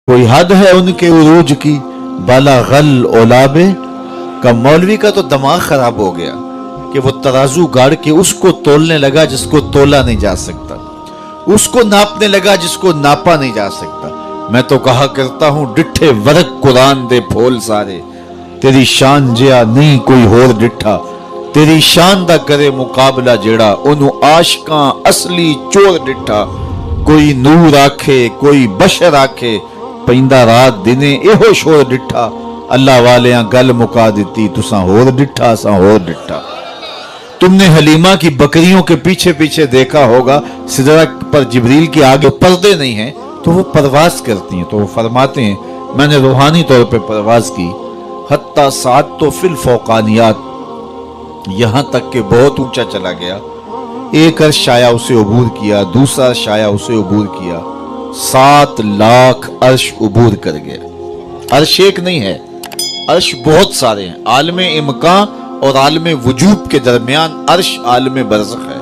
کوئی حد ہے ان کے عروج کی بالا غل اولابے کا۔ مولوی کا تو دماغ خراب ہو گیا کہ وہ ترازو گاڑ کے اس کو تولنے لگا جس کو تولا نہیں جا سکتا، اس کو ناپنے لگا جس کو ناپا نہیں جا سکتا۔ میں تو کہا کرتا ہوں ڈٹھے ورق قرآن دے پھول سارے، تیری شان جیا نہیں کوئی ہور ڈٹھا، تیری شان دا کرے مقابلہ جیڑا انہوں عاشقاں اصلی چور ڈٹھا۔ کوئی نور آکھے کوئی بشر آکھے، پیندا رات دنے ایہو شور ڈٹھا۔ اللہ والیاں گل مکا دیتی تساں ہور ڈٹھا ساں ہور ڈٹھا۔ تم نے حلیمہ کی بکریوں کے پیچھے پیچھے دیکھا ہوگا، سدرہ پر جبریل کے آگے پردے نہیں ہیں تو وہ پرواز کرتی ہیں، تو وہ فرماتے ہیں میں نے روحانی طور پہ پرواز کی، حتیٰ سعد تو فی الفوقانیات، یہاں تک کہ بہت اونچا چلا گیا۔ ایک عرش شایا اسے عبور کیا، دوسرا شایا اسے عبور کیا، 7 لاکھ عرش عبور کر گیا۔ عرش ایک نہیں ہے، عرش بہت سارے ہیں۔ عالم امکان اور عالم وجوب کے درمیان عرش عالم برزخ ہے۔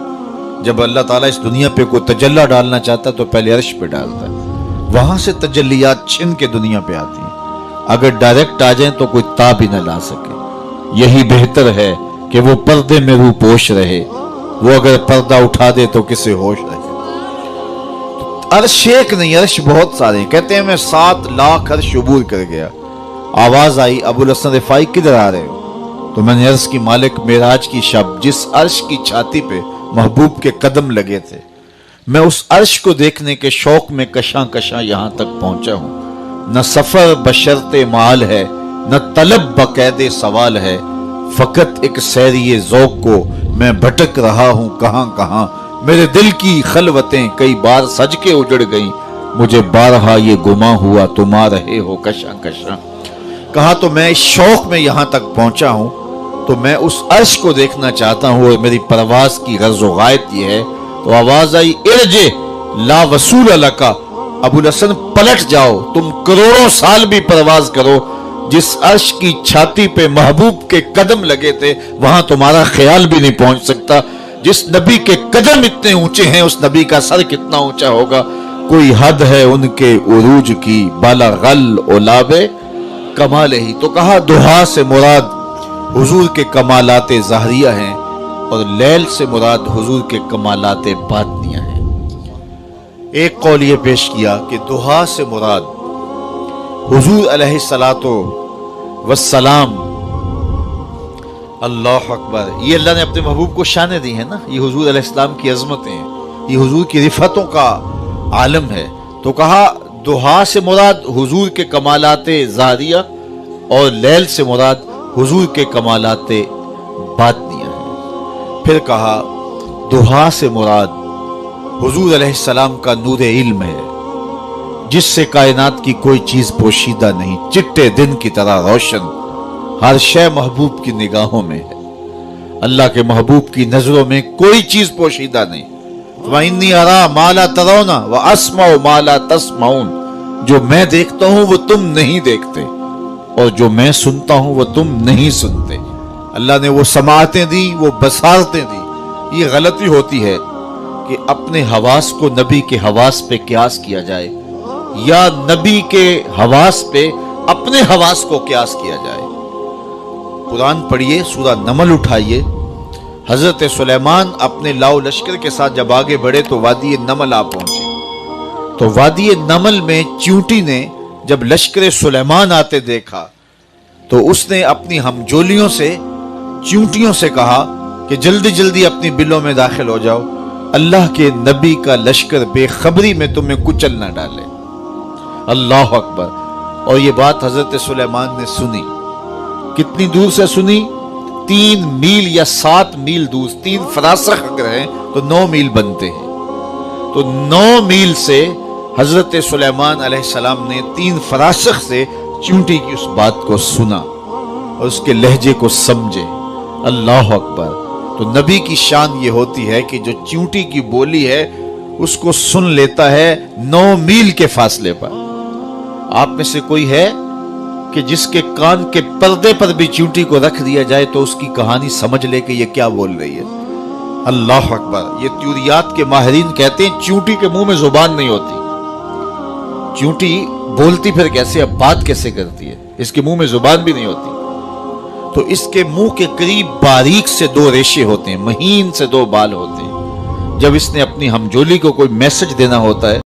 جب اللہ تعالیٰ اس دنیا پہ کوئی تجلی ڈالنا چاہتا ہے تو پہلے عرش پہ ڈالتا ہے، وہاں سے تجلیات چھن کے دنیا پہ آتی ہیں۔ اگر ڈائریکٹ آ جائیں تو کوئی تاب ہی نہ لا سکے۔ یہی بہتر ہے کہ وہ پردے میں روح پوش رہے، وہ اگر پردہ اٹھا دے تو کسے ہوش رہے۔ عرش ایک نہیں، عرش بہت سارے ہیں۔ کہتے ہیں میں 7 لاکھ عرش عبور کر گیا۔ آواز آئی ابو الحسن رفاعی کدھر آ رہے ہو؟ تو میں نے عرض کی مالک معراج کی شب جس عرش کی چھاتی پہ محبوب کے قدم لگے تھے، میں اس عرش کو دیکھنے کے شوق میں کشاں کشاں یہاں تک پہنچا ہوں۔ نہ سفر بشرط مال ہے، نہ طلب بقید سوال ہے، فقط ایک سیری ذوق کو میں بھٹک رہا ہوں کہاں کہاں۔ میرے دل کی خلوتیں کئی بار سج کے اجڑ گئیں، مجھے بارہا یہ گماں ہوا تم آ رہے ہو کشاں کشاں۔ کہا تو میں اس شوق میں یہاں تک پہنچا ہوں تو میں اس عرش کو دیکھنا چاہتا ہوں، اور میری پرواز کی غرض و غایت یہ ہے۔ تو آواز آئی ارجع لا وصول لکا، ابو الحسن پلٹ جاؤ، تم کروڑوں سال بھی پرواز کرو، جس عرش کی چھاتی پہ محبوب کے قدم لگے تھے وہاں تمہارا خیال بھی نہیں پہنچ سکتا۔ جس نبی کے قدم اتنے اونچے ہیں اس نبی کا سر کتنا اونچا ہوگا۔ کوئی حد ہے ان کے عروج کی بالا غل اولاب کمال ہی۔ تو کہا دہا سے مراد حضور کے کمالات ظاہریہ ہیں، اور لیل سے مراد حضور کے کمالات باطنیہ ہیں۔ ایک قول یہ پیش کیا کہ دہا سے مراد حضور علیہ الصلوۃ والسلام، اللہ اکبر، یہ اللہ نے اپنے محبوب کو شانیں دی ہیں نا، یہ حضور علیہ السلام کی عظمتیں ہیں، یہ حضور کی رفتوں کا عالم ہے۔ تو کہا دہا سے مراد حضور کے کمالات ظاہریہ، اور لیل سے مراد حضور کے کمالات باطنیہ ہیں۔ پھر کہا دہا سے مراد حضور علیہ السلام کا نور علم ہے، جس سے کائنات کی کوئی چیز پوشیدہ نہیں، چٹے دن کی طرح روشن، ہر شے محبوب کی نگاہوں میں ہے۔ اللہ کے محبوب کی نظروں میں کوئی چیز پوشیدہ نہیں۔ وَإِنِّي أَرَىٰ مَا لَا تَرَوْنَ وَأَسْمَعُ مَا لَا تَسْمَعُونَ، جو میں دیکھتا ہوں وہ تم نہیں دیکھتے، اور جو میں سنتا ہوں وہ تم نہیں سنتے۔ اللہ نے وہ سماعتیں دی، وہ بصارتیں دی۔ یہ غلطی ہوتی ہے کہ اپنے حواس کو نبی کے حواس پہ قیاس کیا جائے، یا نبی کے حواس پہ اپنے حواس کو قیاس کیا جائے۔ قرآن پڑھیے، سورہ نمل اٹھائیے۔ حضرت سلیمان اپنے لاؤ لشکر کے ساتھ جب آگے بڑھے تو وادی نمل آ پہنچے۔ تو وادی نمل میں چیونٹی نے جب لشکر سلیمان آتے دیکھا تو اس نے اپنی ہمجولیوں سے، چیونٹیوں سے کہا کہ جلدی جلدی اپنی بلوں میں داخل ہو جاؤ، اللہ کے نبی کا لشکر بے خبری میں تمہیں کچل نہ ڈالے۔ اللہ اکبر۔ اور یہ بات حضرت سلیمان نے سنی۔ کتنی دور سے سنی؟ 3 میل یا 7 میل دور، 3 فراسخ اگر ہیں تو 9 میل بنتے ہیں۔ تو 9 میل سے حضرت سلیمان علیہ السلام نے 3 فراسخ سے چیونٹی کی اس بات کو سنا اور اس کے لہجے کو سمجھے۔ اللہ اکبر۔ تو نبی کی شان یہ ہوتی ہے کہ جو چیونٹی کی بولی ہے اس کو سن لیتا ہے 9 میل کے فاصلے پر۔ آپ میں سے کوئی ہے کہ جس کے کان کے پردے پر بھی چیونٹی کو رکھ دیا جائے تو اس کی کہانی سمجھ لے کہ یہ کیا بول رہی ہے؟ اللہ اکبر۔ یہ تیوریات کے ماہرین کہتے ہیں چیونٹی کے منہ میں زبان نہیں ہوتی، چونٹی بولتی پھر کیسے، اب بات کیسے کرتی ہے، اس کے منہ میں زبان بھی نہیں ہوتی، تو اس کے منہ کے قریب باریک سے 2 ریشے ہوتے ہیں، مہین سے 2 بال ہوتے ہیں۔ جب اس نے اپنی ہمجولی کو کوئی میسج دینا ہوتا ہے